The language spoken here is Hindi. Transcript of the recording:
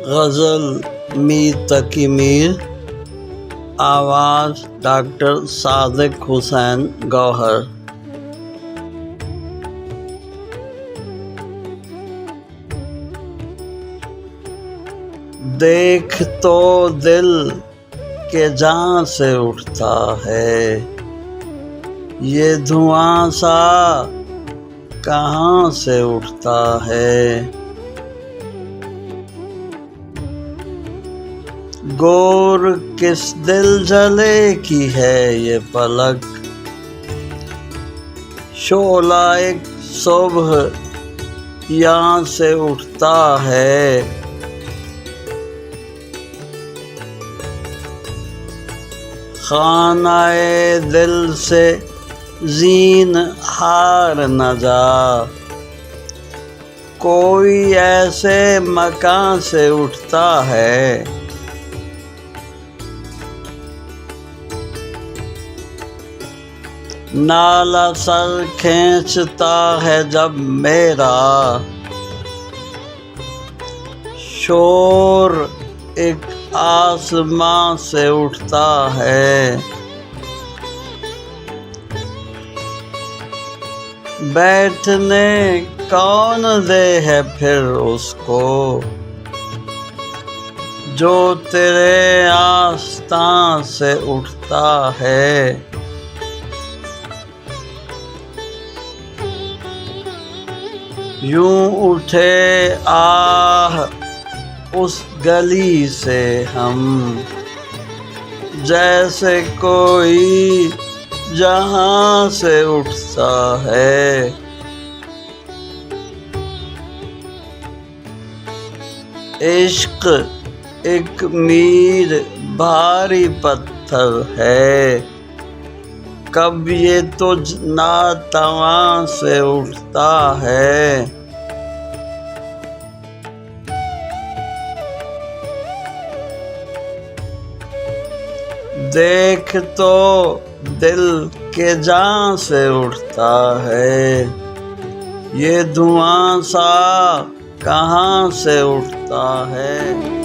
गज़ल मीर तकी मीर। आवाज़ डॉक्टर सादिक हुसैन गौहर। देख तो दिल के जान से उठता है, ये धुआं सा कहाँ से उठता है। गोर किस दिल जले की है ये पलक, शोला एक सुबह यहाँ से उठता है। खानाए दिल से जीन हार न जा, कोई ऐसे मकान से उठता है। नाला सर खींचता है जब मेरा, शोर एक आसमां से उठता है। बैठने कौन दे है फिर उसको, जो तेरे आस्तां से उठता है। यूं उठे आह उस गली से हम, जैसे कोई जहां से उठता है। इश्क एक मीर भारी पत्थर है, कब ये तुझ नातवां से उठता है। देख तो दिल के जान से उठता है, ये धुआं सा कहाँ से उठता है।